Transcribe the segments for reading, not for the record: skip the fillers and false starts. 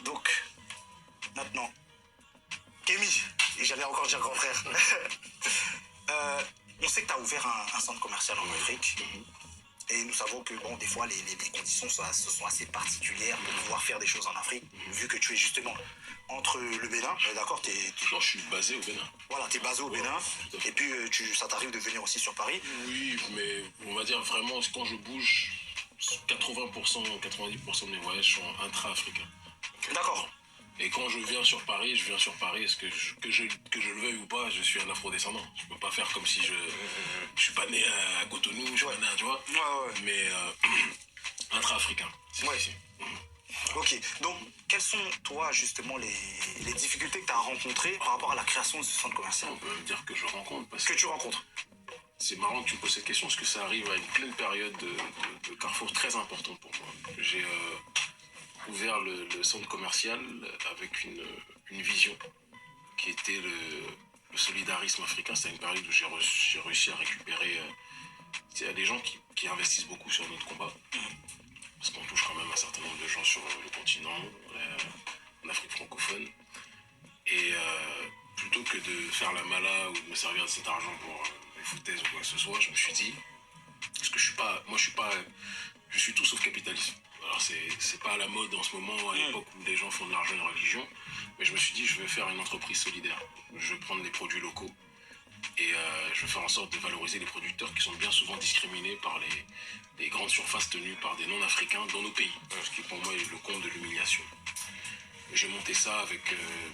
Donc, maintenant, Kémy, et j'allais encore dire grand frère, on sait que tu as ouvert un centre commercial en Afrique. Et nous savons que, bon, des fois, les conditions sont assez particulières pour pouvoir faire des choses en Afrique, vu que tu es justement entre le Bénin, d'accord, Non, je suis basé au Bénin. Voilà, tu es basé au Bénin, et puis ça t'arrive de venir aussi sur Paris. Oui, mais on va dire vraiment, quand je bouge, 80%, 90% de mes voyages sont intra-africains. D'accord. Et quand je viens sur Paris, parce que je le veuille ou pas, je suis un afro-descendant. Je peux pas faire comme si je suis pas né à Cotonou, je suis pas né à, tu vois. Ouais. Mais intra-africain, c'est ici. Ok, donc quelles sont, toi, justement, les difficultés que tu as rencontrées par rapport à la création de ce centre commercial? On peut même dire que je rencontre. Parce que tu rencontres. C'est marrant que tu poses cette question, parce que ça arrive à une pleine période de carrefour très importante pour moi. J'ai ouvert le centre commercial avec une vision qui était le solidarisme africain. C'était une période où j'ai réussi à récupérer des gens qui investissent beaucoup sur notre combat. Parce qu'on touche quand même un certain nombre de gens sur le continent, en Afrique francophone. Et plutôt que de faire la mala ou de me servir de cet argent pour les foutaises ou quoi que ce soit, je me suis dit, parce que je suis tout sauf capitaliste. Alors c'est pas à la mode en ce moment, à l'époque où les gens font de l'argent et de religion, mais je me suis dit, je vais faire une entreprise solidaire. Je vais prendre des produits locaux et je vais faire en sorte de valoriser les producteurs qui sont bien souvent discriminés par les grandes surfaces tenues par des non-africains dans nos pays, ce qui pour moi est le comble de l'humiliation. J'ai monté ça avec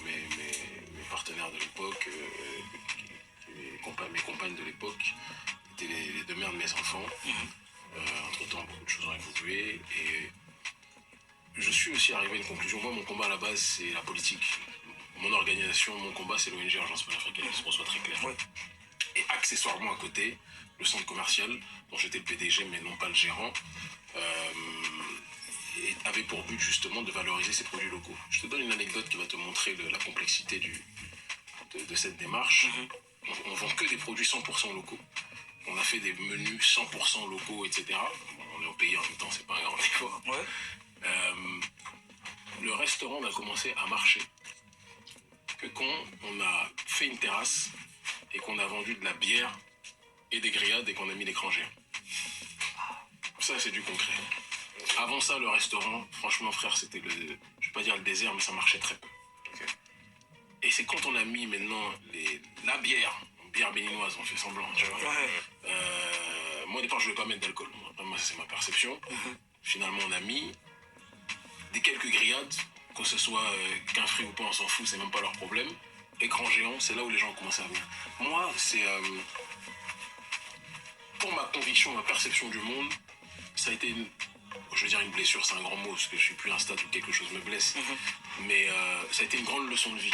mes partenaires de l'époque, mes compagnes de l'époque, qui étaient les deux mères de mes enfants. Entre-temps, beaucoup de choses ont évolué et je suis aussi arrivé à une conclusion. Moi, mon combat à la base, c'est la politique. Mon organisation, mon combat, c'est l'ONG Urgence panafricaine, qu'on soit très clair. Et accessoirement à côté, le centre commercial, dont j'étais le PDG, mais non pas le gérant, avait pour but justement de valoriser ces produits locaux. Je te donne une anecdote qui va te montrer la complexité de cette démarche. On vend que des produits 100% locaux. On a fait des menus 100% locaux, etc. Bon, on est au pays en même temps, c'est pas un grand effort. Le restaurant a commencé à marcher que quand on a fait une terrasse et qu'on a vendu de la bière et des grillades et qu'on a mis l'écran géant. Ça, c'est du concret. Avant ça, le restaurant, franchement, frère, c'était je vais pas dire le désert, mais ça marchait très peu. Et c'est quand on a mis maintenant la bière béninoise, on fait semblant, tu vois. Moi, au départ, je ne voulais pas mettre d'alcool. Moi, c'est ma perception. Finalement, on a mis des quelques grillades, que ce soit qu'un fruit ou pas, on s'en fout, c'est même pas leur problème. Écran géant, c'est là où les gens ont commencé à venir. Moi, c'est pour ma conviction, ma perception du monde, ça a été je veux dire une blessure, c'est un grand mot, parce que je suis plus à un stade où quelque chose me blesse. Mais ça a été une grande leçon de vie.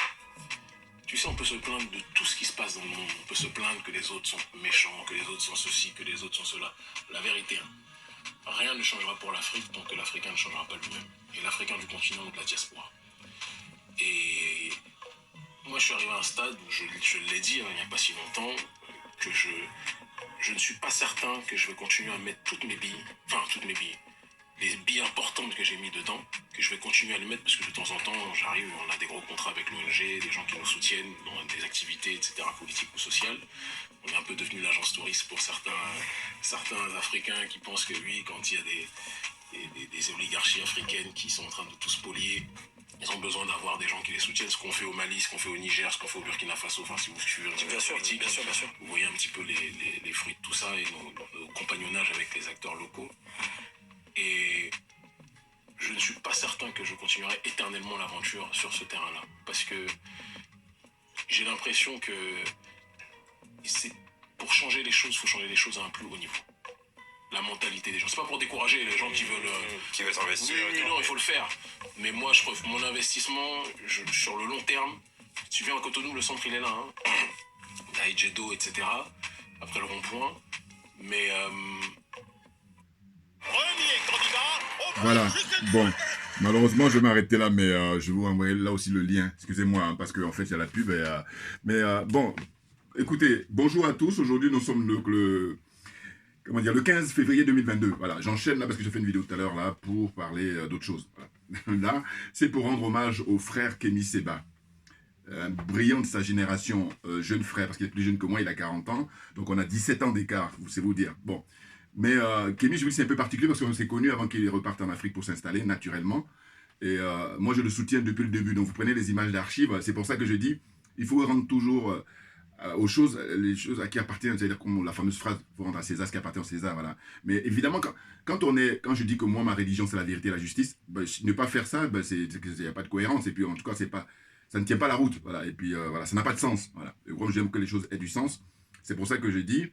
Tu sais, on peut se plaindre de tout ce qui se passe dans le monde. On peut se plaindre que les autres sont méchants, que les autres sont ceci, que les autres sont cela. La vérité, rien ne changera pour l'Afrique tant que l'Africain ne changera pas lui-même. Et l'Africain du continent ou de la diaspora. Et moi, je suis arrivé à un stade où je l'ai dit il n'y a pas si longtemps, que je ne suis pas certain que je vais continuer à mettre toutes mes billes, les billes importantes que j'ai mis dedans, que je vais continuer à les mettre parce que de temps en temps, j'arrive, on a des gros contrats avec l'ONG, des gens qui nous soutiennent dans des activités, etc., politiques ou sociales. On est un peu devenu l'agence touriste pour certains Africains qui pensent que oui, quand il y a des oligarchies africaines qui sont en train de tout spolier, ils ont besoin d'avoir des gens qui les soutiennent, ce qu'on fait au Mali, ce qu'on fait au Niger, ce qu'on fait au Burkina Faso, enfin si vous suivez un petit peu la politique, bien sûr. Vous voyez un petit peu les fruits de tout ça et nos compagnonnages avec les acteurs locaux. Et je ne suis pas certain que je continuerai éternellement l'aventure sur ce terrain-là. Parce que j'ai l'impression que pour changer les choses, il faut changer les choses à un plus haut niveau. La mentalité des gens. C'est pas pour décourager les gens qui veulent s'investir. Oui, non, il faut le faire. Mais moi, je trouve mon investissement, sur le long terme, si tu viens à Cotonou, le centre, il est là. À Ejedo, etc. Après le rond-point. Mais... Voilà, bon, malheureusement je vais m'arrêter là, mais je vais vous envoyer là aussi le lien, excusez-moi, parce qu'en fait il y a la pub, bon, écoutez, bonjour à tous, aujourd'hui nous sommes le comment dire, le 15 février 2022. Voilà, j'enchaîne là parce que j'ai fait une vidéo tout à l'heure là pour parler d'autre chose. Voilà. Là, c'est pour rendre hommage au frère Kémy Séba. Brillant de sa génération, jeune frère, parce qu'il est plus jeune que moi, il a 40 ans. Donc on a 17 ans d'écart, c'est vous dire. Bon. Mais Kémy, je vous dis, c'est un peu particulier parce qu'on s'est connus avant qu'il reparte en Afrique pour s'installer, naturellement. Et moi, je le soutiens depuis le début. Donc vous prenez les images d'archives, c'est pour ça que je dis, il faut rendre toujours aux choses, les choses à qui appartiennent, c'est-à-dire comme la fameuse phrase, il faut rendre à César ce qui appartient à César, voilà. Mais évidemment, quand je dis que moi, ma religion, c'est la vérité et la justice, ben, ne pas faire ça, ben, il n'y a pas de cohérence. Et puis, en tout cas, ça ne tient pas la route, voilà. Et puis, voilà, ça n'a pas de sens, voilà. Et comme j'aime que les choses aient du sens, c'est pour ça que je dis,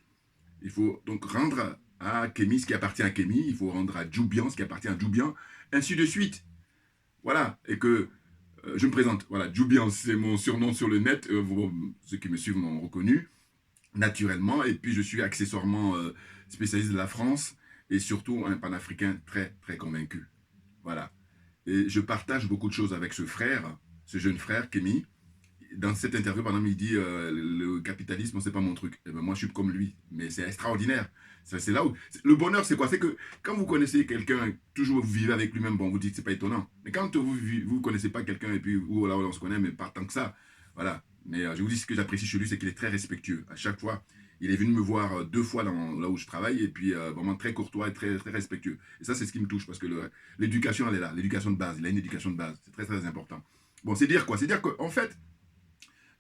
il faut donc rendre à Kémy ce qui appartient à Kémy, il faut rendre à Djoubian ce qui appartient à Djoubian, ainsi de suite. Voilà, et que je me présente, voilà, Djoubian, c'est mon surnom sur le net, ceux qui me suivent m'ont reconnu, naturellement, et puis je suis accessoirement spécialiste de la France, et surtout un panafricain très, très convaincu. Voilà. Et je partage beaucoup de choses avec ce frère, ce jeune frère, Kémy. Dans cette interview, par exemple, il dit le capitalisme, c'est pas mon truc. Et ben moi, je suis comme lui. Mais c'est extraordinaire. C'est là où. Le bonheur, c'est quoi? C'est que quand vous connaissez quelqu'un, toujours vous vivez avec lui-même, bon, vous dites, c'est pas étonnant. Mais quand vous connaissez pas quelqu'un, et puis là, on se connaît, mais pas tant que ça. Voilà. Mais je vous dis, ce que j'apprécie chez lui, c'est qu'il est très respectueux. À chaque fois, il est venu me voir 2 fois là où je travaille, et puis vraiment très courtois et très, très respectueux. Et ça, c'est ce qui me touche, parce que l'éducation, elle est là. L'éducation de base. Il a une éducation de base. C'est très, très important. Bon, c'est dire quoi? C'est dire qu'en fait,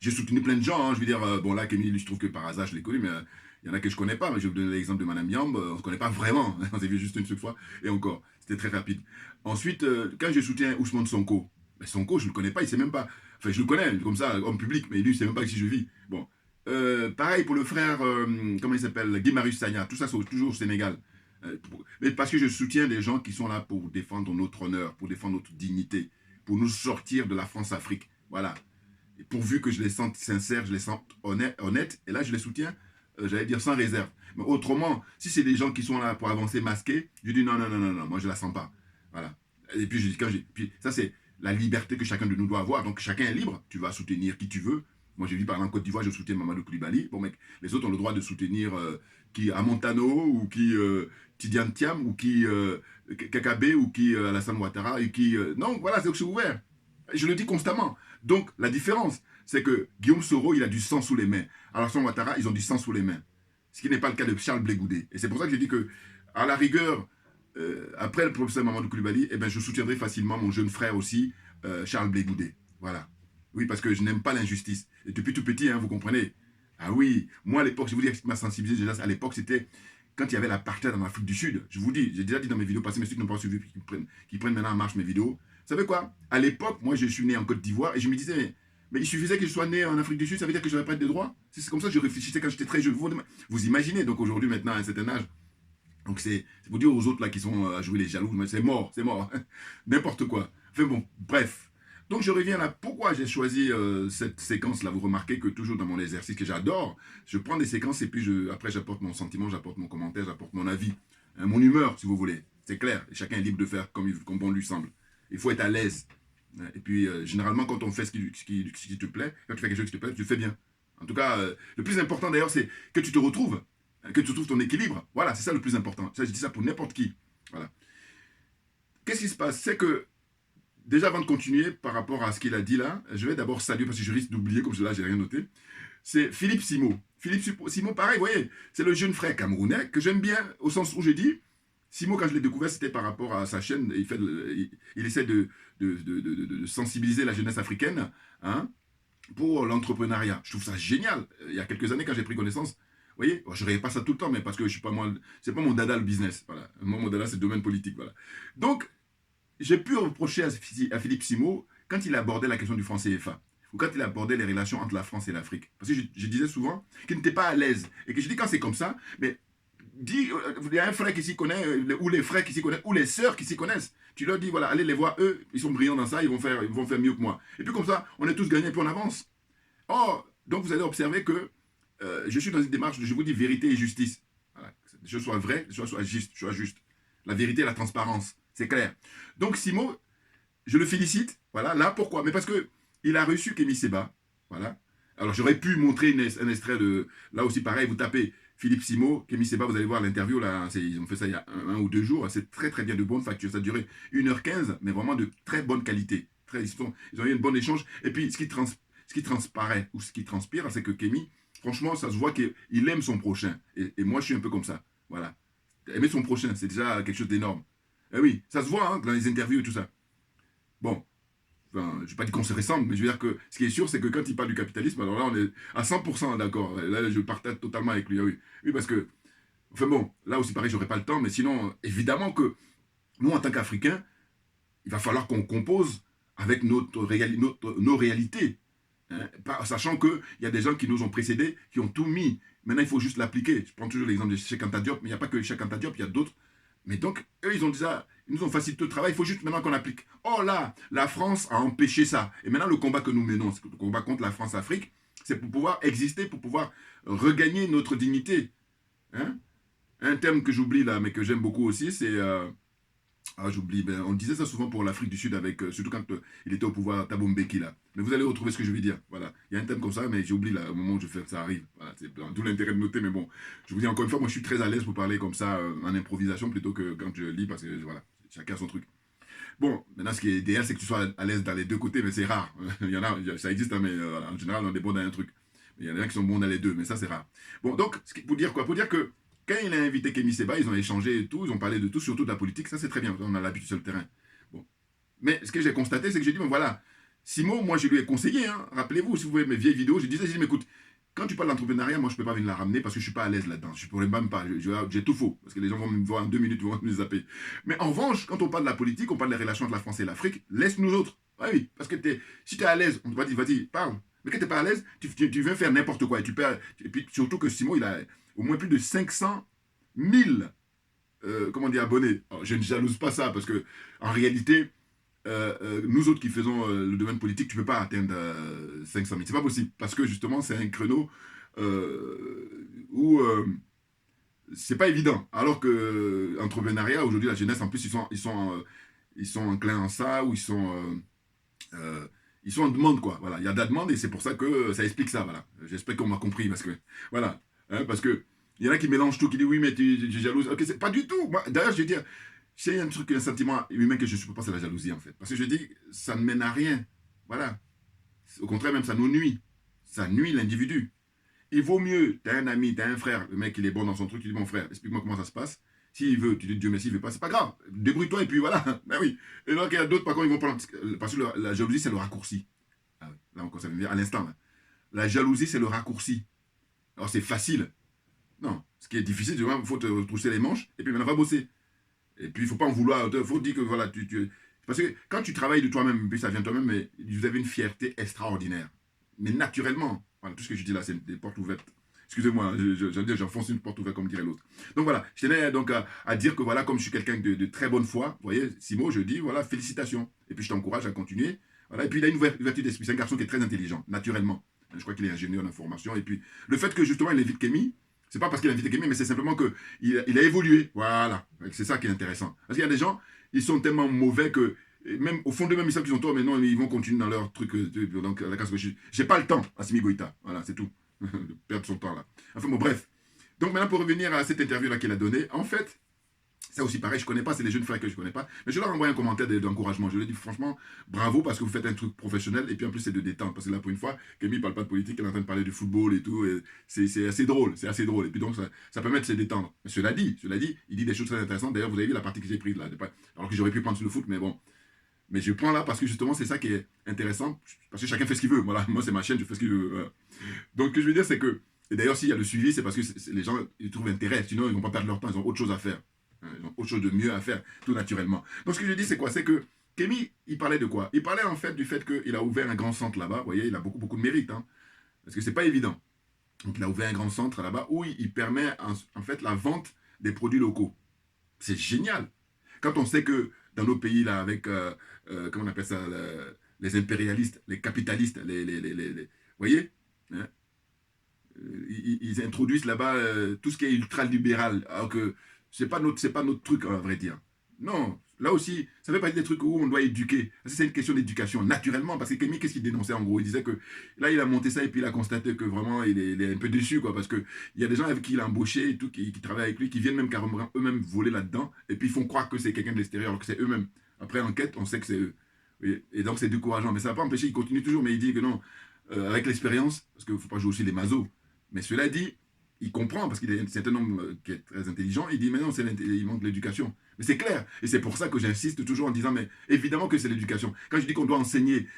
j'ai soutenu plein de gens, hein. Je veux dire, bon là, Kémy, je trouve que par hasard, je l'ai connu, mais il y en a que je connais pas. Mais je vais vous donner l'exemple de Madame Yamb, on ne se connaît pas vraiment. On s'est vu juste une seule fois, et encore, c'était très rapide. Ensuite, quand je soutiens Ousmane Sonko, ben Sonko, je ne le connais pas, il ne sait même pas. Enfin, je le connais, comme ça, homme public, mais lui, il ne sait même pas si je vis. Bon. Pareil pour le frère, comment il s'appelle, Guy Marius Sagna, tout ça, c'est toujours au Sénégal. Mais parce que je soutiens des gens qui sont là pour défendre notre honneur, pour défendre notre dignité, pour nous sortir de la France-Afrique. Voilà. Et pourvu que je les sente sincères, je les sente honnêtes, et là je les soutiens, j'allais dire sans réserve. Mais autrement, si c'est des gens qui sont là pour avancer masqués, je dis non, non, non, non, non, moi je la sens pas. Voilà. Et puis je dis, puis ça c'est la liberté que chacun de nous doit avoir, donc chacun est libre, tu vas soutenir qui tu veux. Moi j'ai vu par exemple en Côte d'Ivoire, je soutiens Mamadou Koulibaly, bon mec, les autres ont le droit de soutenir qui Amontano, ou qui Tidiane Thiam, ou qui Kakabe, ou qui Alassane Ouattara, et qui... non, voilà, c'est ouvert. Je le dis constamment. Donc, la différence, c'est que Guillaume Soro, il a du sang sous les mains. Alassane Ouattara, ils ont du sang sous les mains. Ce qui n'est pas le cas de Charles Blé Goudé. Et c'est pour ça que je dis que, à la rigueur, après le professeur Mamadou Koulibaly, eh ben, je soutiendrai facilement mon jeune frère aussi, Charles Blé Goudé. Voilà. Oui, parce que je n'aime pas l'injustice. Et depuis tout petit, hein, vous comprenez. Ah oui, moi à l'époque, je vous dis, ce qui m'a sensibilisé déjà, à l'époque, c'était quand il y avait l'apartheid en Afrique du Sud. Je vous dis, j'ai déjà dit dans mes vidéos passées, mais ceux qui n'ont pas suivi, qui prennent maintenant en marche mes vidéos. Vous savez quoi? À l'époque, moi, je suis né en Côte d'Ivoire et je me disais, mais il suffisait que je sois né en Afrique du Sud, ça veut dire que je n'aurais pas de droits? C'est comme ça que je réfléchissais quand j'étais très jeune. Vous imaginez, donc aujourd'hui, maintenant, à un certain âge. Donc c'est pour dire aux autres là qui sont à jouer les jaloux, mais c'est mort, n'importe quoi. Enfin bon, bref. Donc je reviens là, pourquoi j'ai choisi cette séquence là? Vous remarquez que toujours dans mon exercice que j'adore, je prends des séquences et puis après j'apporte mon sentiment, j'apporte mon commentaire, j'apporte mon avis, hein, mon humeur si vous voulez. C'est clair, et chacun est libre de faire comme bon lui semble. Il faut être à l'aise. Et puis généralement quand on fait ce qui te plaît, quand tu fais quelque chose qui te plaît, tu le fais bien. En tout cas, le plus important d'ailleurs c'est que tu te retrouves, que tu trouves ton équilibre. Voilà, c'est ça le plus important. Ça, je dis ça pour n'importe qui. Voilà. Qu'est-ce qui se passe? C'est que déjà, avant de continuer par rapport à ce qu'il a dit là, je vais d'abord saluer, parce que je risque d'oublier, comme là, j'ai rien noté. C'est Philippe Simo. Philippe Simo, pareil, vous voyez, c'est le jeune frère camerounais que j'aime bien, au sens où j'ai dit, Simo, quand je l'ai découvert, c'était par rapport à sa chaîne, il essaie de sensibiliser la jeunesse africaine hein, pour l'entrepreneuriat. Je trouve ça génial. Il y a quelques années, quand j'ai pris connaissance, vous voyez, je ne rêve pas ça tout le temps, mais parce que je suis pas moi, c'est pas mon dada le business. Voilà. Moi, mon dada, c'est le domaine politique. Voilà. Donc, j'ai pu reprocher à Philippe Simo quand il abordait la question du franc CFA ou quand il abordait les relations entre la France et l'Afrique. Parce que je disais souvent qu'il n'était pas à l'aise. Et que je dis quand c'est comme ça, mais dis, il y a un frère qui s'y connaît, ou les frères qui s'y connaissent, ou les sœurs qui s'y connaissent. Tu leur dis, voilà, allez les voir, eux, ils sont brillants dans ça, ils vont faire mieux que moi. Et puis comme ça, on est tous gagnés, puis on avance. Or, donc vous allez observer que je suis dans une démarche de, je vous dis, vérité et justice. Voilà. Je sois vrai, je sois juste. La vérité et la transparence. C'est clair. Donc Simo, je le félicite. Voilà, là pourquoi? Mais parce que il a reçu Kémy Séba. Voilà. Alors j'aurais pu montrer un extrait de... Là aussi pareil, vous tapez Philippe Simo, Kémy Séba, vous allez voir l'interview, là, ils ont fait ça il y a un ou 2 jours, c'est très très bien, de bonne facture, ça a duré 1h15, mais vraiment de très bonne qualité. Ils ont eu un bon échange, et puis ce qui transparaît, ou ce qui transpire, c'est que Kémy, franchement, ça se voit qu'il aime son prochain, et moi je suis un peu comme ça, voilà. Aimer son prochain, c'est déjà quelque chose d'énorme. Et oui, ça se voit hein, dans les interviews et tout ça. Bon, enfin, je ne vais pas dire qu'on se ressemble, mais je veux dire que ce qui est sûr, c'est que quand il parle du capitalisme, alors là, on est à 100% d'accord. Là, je partage totalement avec lui. Oui, oui, parce que, enfin bon, là aussi, pareil, j'aurais pas le temps, mais sinon, évidemment que nous, en tant qu'Africains, il va falloir qu'on compose avec nos réalités. Hein, sachant qu'il y a des gens qui nous ont précédés, qui ont tout mis. Maintenant, il faut juste l'appliquer. Je prends toujours l'exemple de Cheikh Anta Diop, mais il n'y a pas que Cheikh Anta Diop, il y a d'autres. Mais donc, eux, ils ont dit ça, ils nous ont facilité le travail, il faut juste maintenant qu'on applique. Oh là, la France a empêché ça. Et maintenant, le combat que nous menons, le combat contre la France-Afrique, c'est pour pouvoir exister, pour pouvoir regagner notre dignité. Hein? Un terme que j'oublie là, mais que j'aime beaucoup aussi, c'est... j'oublie, on disait ça souvent pour l'Afrique du Sud, avec, surtout quand il était au pouvoir, Thabo Mbeki là. Mais vous allez retrouver ce que je veux dire. Voilà. Il y a un thème comme ça, mais j'oublie là, au moment où je fais ça arrive. Voilà, c'est tout l'intérêt de noter, mais bon. Je vous dis encore une fois, moi je suis très à l'aise pour parler comme ça, en improvisation, plutôt que quand je lis, parce que voilà, chacun a son truc. Bon, maintenant ce qui est idéal, c'est que tu sois à l'aise dans les deux côtés, mais c'est rare. Il y en a, ça existe, hein, mais en général, on est bon dans un truc. Mais il y en a qui sont bons dans les deux, mais ça c'est rare. Bon, donc, pour dire quoi? Pour dire que quand il a invité Kémy Séba, ils ont échangé et tout, ils ont parlé de tout, surtout de la politique, ça c'est très bien, on a l'habitude sur le terrain. Bon. Mais ce que j'ai constaté, c'est que j'ai dit, bon voilà, Simo, moi je lui ai conseillé, hein, rappelez-vous, si vous voyez mes vieilles vidéos, j'ai dit, mais écoute, quand tu parles d'entrepreneuriat, moi je ne peux pas venir la ramener parce que je ne suis pas à l'aise là-dedans, je ne pourrais même pas, j'ai tout faux, parce que les gens vont me voir en 2 minutes, ils vont me zapper. Mais en revanche, quand on parle de la politique, on parle des relations entre la France et l'Afrique, laisse-nous autres. Ah oui, parce que si tu es à l'aise, on te va dire, vas-y, parle. Mais quand tu n'es pas à l'aise, tu viens faire n'importe quoi, et puis surtout que Simo, il a au moins plus de 500 000 abonnés. Alors, je ne jalouse pas ça parce que en réalité, nous autres qui faisons le domaine politique, tu ne peux pas atteindre 500 000. C'est pas possible parce que justement, c'est un créneau où c'est pas évident. Alors que l'entrepreneuriat, aujourd'hui, la jeunesse, en plus, ils sont enclins en ça, ou ils sont en demande, quoi. Voilà, il y a de la demande et c'est pour ça que ça explique ça. Voilà, j'espère qu'on m'a compris parce que voilà, hein, parce que il y en a qui mélangent tout, qui disent oui, mais tu es jalouse. Ok, c'est pas du tout. D'ailleurs, je veux dire, c'est un sentiment humain que je ne supporte pas, c'est la jalousie, en fait. Parce que je dis, ça ne mène à rien. Voilà. Au contraire, même, ça nous nuit. Ça nuit l'individu. Il vaut mieux, tu as un ami, tu as un frère, le mec, il est bon dans son truc, tu dis, mon frère, explique-moi comment ça se passe. S'il veut, tu dis Dieu merci, il veut pas, c'est pas grave. Débrouille-toi et puis voilà. Ben oui. Et donc, il y a d'autres, par contre, ils vont prendre. Parce que la jalousie, c'est le raccourci. Ah oui. Là encore, ça vient à l'instant. La jalousie, c'est le raccourci. Alors, c'est facile. Non, ce qui est difficile, il faut te retrousser les manches et puis maintenant va bosser. Et puis il ne faut pas en vouloir, il faut dire que voilà, parce que quand tu travailles de toi-même, puis ça vient de toi-même, mais vous avez une fierté extraordinaire. Mais naturellement, voilà, tout ce que je dis là, c'est des portes ouvertes. Excusez-moi, j'enfonce une porte ouverte comme dirait l'autre. Donc voilà, je tenais donc à dire que voilà, comme je suis quelqu'un de très bonne foi, vous voyez, Simo, je dis voilà, félicitations. Et puis je t'encourage à continuer. Voilà, et puis il a une ouverture d'esprit, c'est un garçon qui est très intelligent, naturellement. Je crois qu'il est ingénieur d'information. Et puis le fait que justement il invite Kémy, c'est pas parce qu'il a invité Kémy, mais c'est simplement qu'il a évolué. Voilà. C'est ça qui est intéressant. Parce qu'il y a des gens, ils sont tellement mauvais que, même au fond d'eux-mêmes, ils savent qu'ils ont tort, mais non, ils vont continuer dans leur truc. Donc, la casse que j'ai pas le temps, Assimi Goïta. Voilà, c'est tout. De perdre son temps là. Enfin bon, bref. Donc maintenant, pour revenir à cette interview-là qu'il a donnée, en fait, ça aussi pareil, je connais pas, c'est les jeunes frères que je connais pas, mais je leur envoie un commentaire d'encouragement. Je leur dis franchement, bravo parce que vous faites un truc professionnel et puis en plus c'est de détente. Parce que là, pour une fois, Kémy ne parle pas de politique, elle est en train de parler de football et tout, et c'est assez drôle, c'est assez drôle. Et puis donc ça permet de se détendre. Mais cela dit, il dit des choses très intéressantes. D'ailleurs, vous avez vu la partie que j'ai prise là, alors que j'aurais pu prendre sur le foot, mais bon. Mais je prends là parce que justement c'est ça qui est intéressant, parce que chacun fait ce qu'il veut. Voilà, moi c'est ma chaîne, je fais ce qu'il veut. Voilà. Donc ce que je veux dire c'est que, et d'ailleurs s'il y a le suivi, c'est parce que les gens ils trouvent intérêt, sinon ils vont pas perdre leur temps, ils ont autre chose à faire. Ils ont autre chose de mieux à faire, tout naturellement. Donc ce que je dis c'est quoi? C'est que Kémy, il parlait de quoi? Il parlait en fait du fait qu'il a ouvert un grand centre là-bas, vous voyez, il a beaucoup de mérite, hein, parce que c'est pas évident. Donc il a ouvert un grand centre là-bas où il permet en fait la vente des produits locaux. C'est génial. Quand on sait que dans nos pays là, avec, comment on appelle ça, les impérialistes, les capitalistes, vous voyez, hein, ils introduisent là-bas tout ce qui est ultra-libéral, alors que c'est pas notre truc, à vrai dire. Non, là aussi, ça fait partie des trucs où on doit éduquer. C'est une question d'éducation, naturellement, parce que Kémy, qu'est-ce qu'il dénonçait en gros? Il disait que là, il a monté ça et puis il a constaté que vraiment, il est un peu déçu, quoi, parce qu'il y a des gens avec qui il a embauché et tout, qui travaillent avec lui, qui viennent même carrément eux-mêmes voler là-dedans, et puis ils font croire que c'est quelqu'un de l'extérieur, alors que c'est eux-mêmes. Après enquête, on sait que c'est eux. Et donc, c'est décourageant. Mais ça n'a pas empêché, il continue toujours, mais il dit que non, avec l'expérience, parce qu'il ne faut pas jouer aussi les masos. Mais cela dit, il comprend, parce c'est un homme qui est très intelligent, il dit, mais non, il manque l'éducation. Mais c'est clair. Et c'est pour ça que j'insiste toujours en disant, mais évidemment que c'est l'éducation. Quand je dis qu'on doit enseigner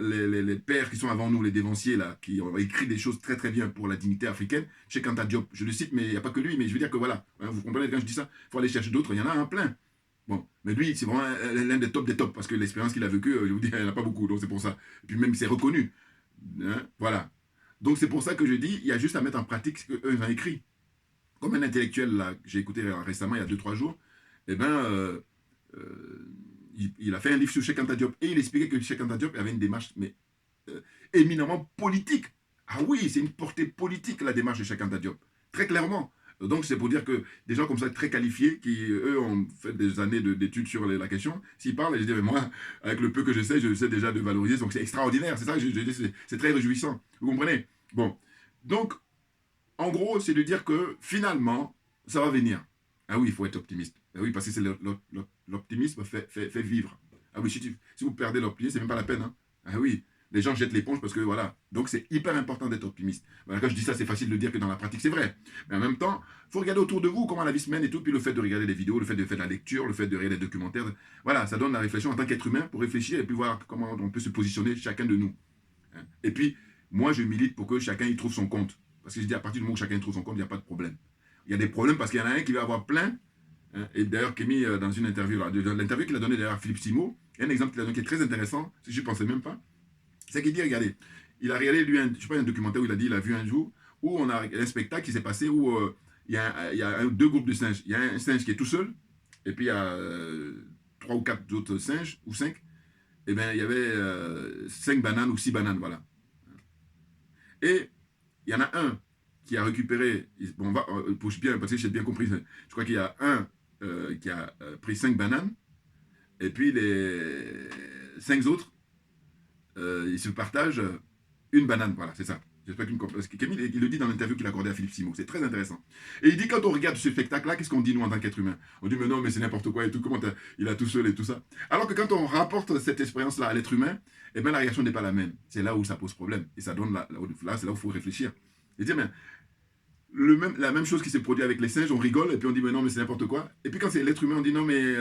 les pères qui sont avant nous, les dévanciers, là, qui ont écrit des choses très très bien pour la dignité africaine, chez Anta Diop, je le cite, mais il n'y a pas que lui, mais je veux dire que voilà, hein, vous comprenez, quand je dis ça, il faut aller chercher d'autres, il y en a un plein. Bon, mais lui, c'est vraiment l'un des tops, parce que l'expérience qu'il a vécue, je vous dis, il n'y en a pas beaucoup, donc c'est pour ça. Et puis même, c'est reconnu. Hein, voilà. Donc c'est pour ça que je dis, il y a juste à mettre en pratique ce qu'eux ont écrit. Comme un intellectuel, là, que j'ai écouté récemment, il y a 2-3 jours, eh ben, il a fait un livre sur Cheikh Anta Diop, et il expliquait que Cheikh Anta Diop avait une démarche, mais éminemment politique. Ah oui, c'est une portée politique, la démarche de Cheikh Anta Diop. Très clairement. Donc c'est pour dire que des gens comme ça, très qualifiés, qui eux ont fait des années d'études sur la question, s'ils parlent, et je dis, mais moi, avec le peu que je sais déjà de valoriser, donc c'est extraordinaire, c'est ça que je dis, c'est très réjouissant, vous comprenez? Bon, donc, en gros, c'est de dire que finalement, ça va venir. Ah oui, il faut être optimiste. Ah oui, parce que c'est l'optimisme fait vivre. Ah oui, si vous perdez l'optimisme, c'est même pas la peine. Hein. Ah oui, les gens jettent l'éponge parce que voilà. Donc c'est hyper important d'être optimiste. Voilà, quand je dis ça, c'est facile de dire que dans la pratique, c'est vrai. Mais en même temps, il faut regarder autour de vous comment la vie se mène et tout. Puis le fait de regarder des vidéos, le fait de faire de la lecture, le fait de regarder des documentaires, voilà, ça donne la réflexion en tant qu'être humain pour réfléchir et puis voir comment on peut se positionner chacun de nous. Hein. Et puis, moi, je milite pour que chacun y trouve son compte. Parce que je dis, à partir du moment où chacun y trouve son compte, il n'y a pas de problème. Il y a des problèmes parce qu'il y en a un qui va avoir plein. Hein, et d'ailleurs, Kémy, dans une interview, l'interview qu'il a donnée d'ailleurs à Philippe Simo, il y a un exemple qu'il a donné qui est très intéressant, si je ne pensais même pas. C'est qu'il dit, regardez, il a regardé, lui, je ne sais pas, un documentaire où il a dit, il a vu un jour, où on a un spectacle qui s'est passé, où il y a deux groupes de singes. Il y a un singe qui est tout seul, et puis il y a 3 ou 4 autres singes, ou 5. Et bien, il y avait 5 bananes ou 6 bananes, voilà. Et il y en a un qui a récupéré, bon, bien, parce que j'ai bien compris, je crois qu'il y a un qui a pris 5 bananes, et puis les 5 autres, ils se partagent une banane, voilà, c'est ça. J'espère qu'il me comprend. Parce que Kémy, il le dit dans l'interview qu'il a accordé à Philippe Simo, c'est très intéressant. Et il dit, quand on regarde ce spectacle-là, qu'est-ce qu'on dit nous en tant qu'être humain? On dit, mais non, mais c'est n'importe quoi et tout, comment il a tout seul et tout ça. Alors que quand on rapporte cette expérience-là à l'être humain, eh bien la réaction n'est pas la même. C'est là où ça pose problème. Et ça donne, là c'est là où il faut réfléchir. Et dire, mais la même chose qui s'est produite avec les singes, on rigole, et puis on dit, mais non, mais c'est n'importe quoi. Et puis quand c'est l'être humain, on dit, non, mais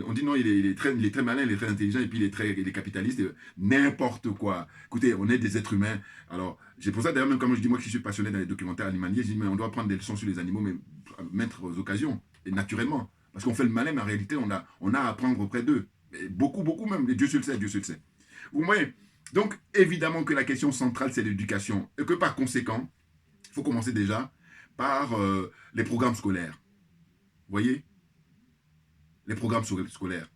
on dit, non, il est très malin, il est très intelligent, et puis il est capitaliste, n'importe quoi. Écoutez, on est des êtres humains. Alors, c'est pour ça, d'ailleurs, même comme je dis, moi qui suis passionné dans les documentaires animaliers, je dis, mais on doit prendre des leçons sur les animaux, mais à maintes occasions, et naturellement. Parce qu'on fait le malin, mais en réalité, on a à apprendre auprès d'eux. Beaucoup, beaucoup même, et Dieu seul sait, Dieu seul sait. Vous voyez? Donc, évidemment que la question centrale, c'est l'éducation, et que par conséquent, il faut commencer déjà par les programmes scolaires. Vous voyez? Les programmes scolaires.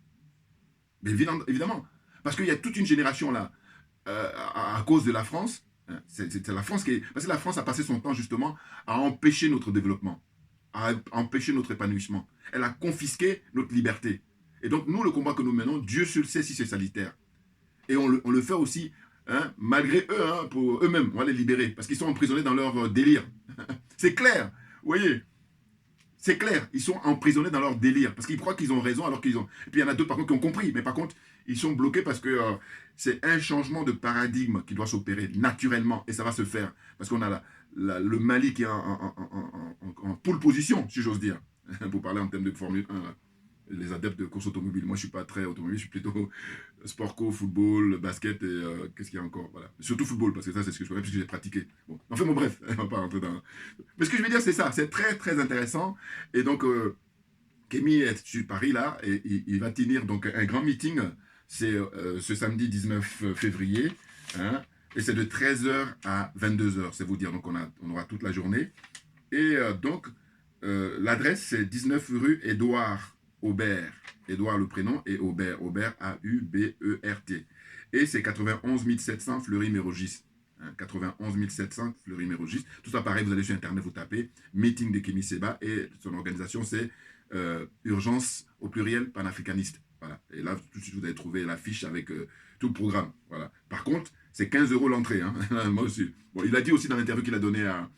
Mais évidemment. Parce qu'il y a toute une génération là, à cause de la France. Hein, c'est la France qui est... Parce que la France a passé son temps justement à empêcher notre développement, à empêcher notre épanouissement. Elle a confisqué notre liberté. Et donc nous, le combat que nous menons, Dieu seul sait si c'est salutaire. Et on le fait aussi... Hein, malgré eux, hein, pour eux-mêmes, on va les libérer, parce qu'ils sont emprisonnés dans leur délire. C'est clair, vous voyez, c'est clair, ils sont emprisonnés dans leur délire, parce qu'ils croient qu'ils ont raison, alors qu'ils ont... Et puis il y en a d'autres, par contre, qui ont compris, mais par contre, ils sont bloqués parce que c'est un changement de paradigme qui doit s'opérer naturellement, et ça va se faire, parce qu'on a le Mali qui est en pole position, si j'ose dire, pour parler en termes de Formule 1, là. Les adeptes de course automobile. Moi, je ne suis pas très automobile, je suis plutôt sport co, football, basket et qu'est-ce qu'il y a encore, voilà. Surtout football, parce que ça, c'est ce que je connais, puisque j'ai pratiqué. Bon. Enfin, bon, bref, on va pas rentrer dans... Mais ce que je veux dire, c'est ça, c'est très, très intéressant. Et donc, Kémy est sur Paris, là, et il va tenir donc un grand meeting, c'est ce samedi 19 février, hein, et c'est de 13h à 22h, c'est vous dire, donc on aura toute la journée. Et donc, l'adresse, c'est 19 rue Édouard Aubert, Édouard le prénom, et Aubert, A-U-B-E-R-T. Et c'est 91 700 Fleury-Mérogis. Hein, 91 700 Fleury-Mérogis. Tout ça pareil, vous allez sur Internet, vous tapez Meeting de Kémy Séba, et son organisation, c'est urgence au pluriel panafricaniste. Voilà. Et là, tout de suite, vous allez trouver l'affiche avec tout le programme. Voilà. Par contre, c'est 15 € l'entrée. Hein. Moi aussi. Bon, il a dit aussi dans l'interview qu'il a donné à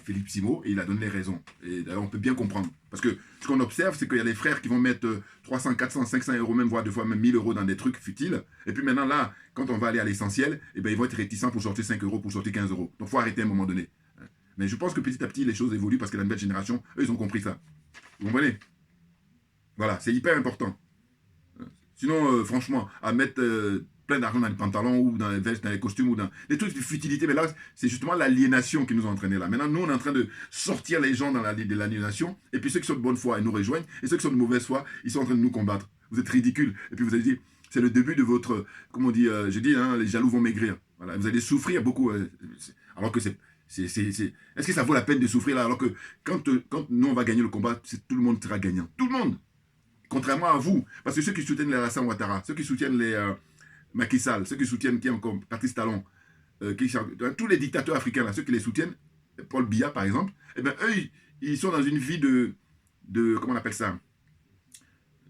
Philippe Simo, et il a donné les raisons. Et d'ailleurs, on peut bien comprendre. Parce que ce qu'on observe, c'est qu'il y a des frères qui vont mettre 300, 400, 500 €, même voire des fois même 1000 € dans des trucs futiles. Et puis maintenant, là, quand on va aller à l'essentiel, eh ben, ils vont être réticents pour sortir 5 €, pour sortir 15 €. Donc, il faut arrêter à un moment donné. Mais je pense que petit à petit, les choses évoluent parce que la nouvelle génération, eux, ils ont compris ça. Vous comprenez? Voilà, c'est hyper important. Sinon, franchement, à mettre plein d'argent dans les pantalons ou dans les vestes, dans les costumes ou dans des trucs de futilité, mais là, c'est justement l'aliénation qui nous a entraînés là. Maintenant, nous, on est en train de sortir les gens de l'aliénation, et puis ceux qui sont de bonne foi, ils nous rejoignent, et ceux qui sont de mauvaise foi, ils sont en train de nous combattre. Vous êtes ridicules. Et puis vous avez dit, c'est le début de votre, comment on dit, j'ai dit, hein, les jaloux vont maigrir. Voilà, vous allez souffrir beaucoup, alors que est-ce que ça vaut la peine de souffrir là, alors que quand nous, on va gagner le combat, tout le monde sera gagnant. Tout le monde. Contrairement à vous, parce que ceux qui soutiennent les Alassane Ouattara, ceux qui soutiennent les Macky Sall, ceux qui soutiennent qui encore Patrice Talon, tous les dictateurs africains, là, ceux qui les soutiennent, Paul Biya par exemple, eh ben, eux, ils sont dans une vie de comment on appelle ça,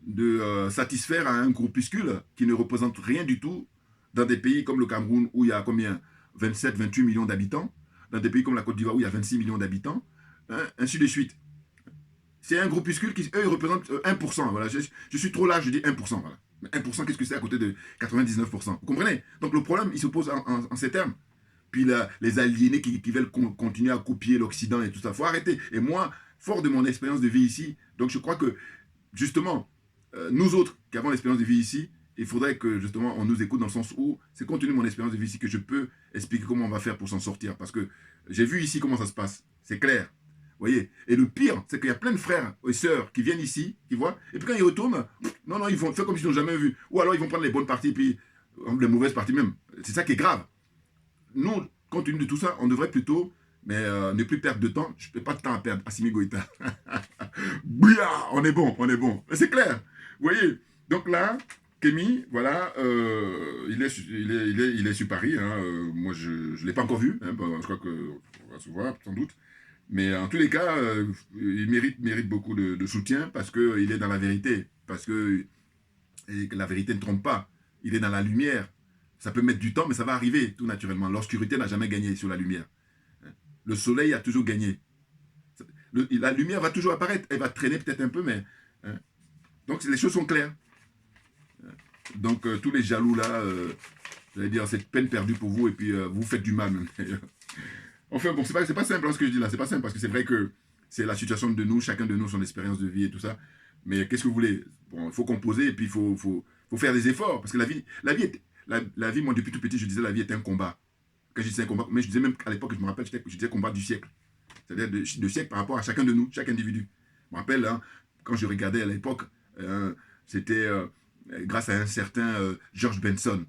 de satisfaire à un groupuscule qui ne représente rien du tout dans des pays comme le Cameroun où il y a combien 27, 28 millions d'habitants, dans des pays comme la Côte d'Ivoire où il y a 26 millions d'habitants, hein, ainsi de suite. C'est un groupuscule qui, eux, ils représentent 1%. Voilà. Je suis trop large, je dis 1%. Voilà. Mais 1%, qu'est-ce que c'est à côté de 99%? Vous comprenez? Donc le problème, il se pose en ces termes. Puis là, les aliénés qui veulent continuer à copier l'Occident et tout ça, il faut arrêter. Et moi, fort de mon expérience de vie ici, donc je crois que, justement, nous autres qui avons l'expérience de vie ici, il faudrait que, justement, on nous écoute dans le sens où c'est compte tenu de mon expérience de vie ici que je peux expliquer comment on va faire pour s'en sortir. Parce que j'ai vu ici comment ça se passe. C'est clair. Vous voyez? Et le pire, c'est qu'il y a plein de frères et sœurs qui viennent ici, qui voient, et puis quand ils retournent, non, ils vont faire comme s'ils n'ont jamais vu. Ou alors ils vont prendre les bonnes parties, puis les mauvaises parties même. C'est ça qui est grave. Nous, compte tenu de tout ça, on devrait plutôt ne plus perdre de temps. Je n'ai pas de temps à perdre. Assimi Goïta. Bouya, on est bon, on est bon. C'est clair. Vous voyez? Donc là, Kémy, voilà, il est sur Paris. Hein, moi, je ne l'ai pas encore vu. Hein, bon, je crois qu'on va se voir, sans doute. Mais en tous les cas, il mérite beaucoup de soutien parce qu'il est dans la vérité. Parce que la vérité ne trompe pas. Il est dans la lumière. Ça peut mettre du temps, mais ça va arriver tout naturellement. L'obscurité n'a jamais gagné sur la lumière. Le soleil a toujours gagné. La lumière va toujours apparaître. Elle va traîner peut-être un peu, mais... Hein. Donc les choses sont claires. Donc tous les jaloux là, j'allais dire, c'est peine perdue pour vous et puis vous faites du mal même. Enfin bon, c'est pas simple hein, ce que je dis là, c'est pas simple parce que c'est vrai que c'est la situation de nous, chacun de nous, son expérience de vie et tout ça. Mais qu'est-ce que vous voulez? Bon, il faut composer et puis il faut faire des efforts parce que la vie, moi depuis tout petit, je disais la vie est un combat. Quand je disais un combat, mais je disais même à l'époque, je me rappelle, je disais combat du siècle. C'est-à-dire de siècle par rapport à chacun de nous, chaque individu. Je me rappelle, hein, quand je regardais à l'époque, c'était grâce à un certain George Benson.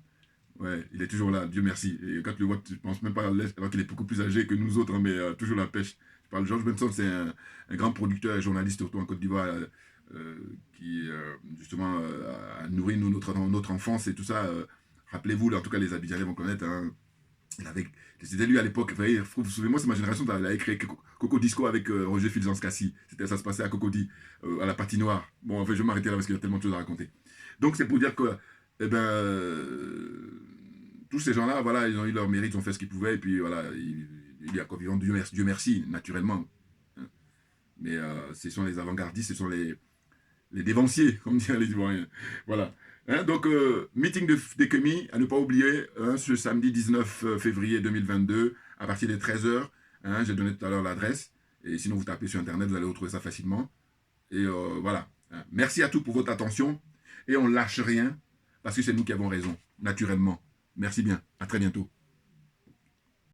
Ouais, il est toujours là, Dieu merci. Et quand tu le vois, tu ne penses même pas à l'Est, alors qu'il est beaucoup plus âgé que nous autres, hein, mais toujours la pêche. Je parle de George Benson, c'est un grand producteur et journaliste, surtout en Côte d'Ivoire, qui justement a nourri notre enfance et tout ça. Rappelez-vous, en tout cas les Abidjanais vont connaître. Hein, c'était lui à l'époque, vous vous souvenez, moi c'est ma génération, il a créé Coco Disco avec Roger Filzans-Cassi. Ça se passait à Cocody, à la patinoire. Bon, en fait, je vais m'arrêter là parce qu'il y a tellement de choses à raconter. Donc c'est pour dire que, eh ben, tous ces gens-là, voilà, ils ont eu leur mérite, ils ont fait ce qu'ils pouvaient, et puis voilà, il y a vivant, Dieu merci, naturellement. Mais ce sont les avant-gardistes, ce sont les dévanciers, comme disent les Ivoiriens. Voilà. Hein, donc, meeting de Kémy, à ne pas oublier, hein, ce samedi 19 février 2022, à partir des 13h. Hein, j'ai donné tout à l'heure l'adresse. Et sinon, vous tapez sur Internet, vous allez retrouver ça facilement. Et voilà. Hein. Merci à tous pour votre attention. Et on ne lâche rien, parce que c'est nous qui avons raison, naturellement. Merci bien. À très bientôt.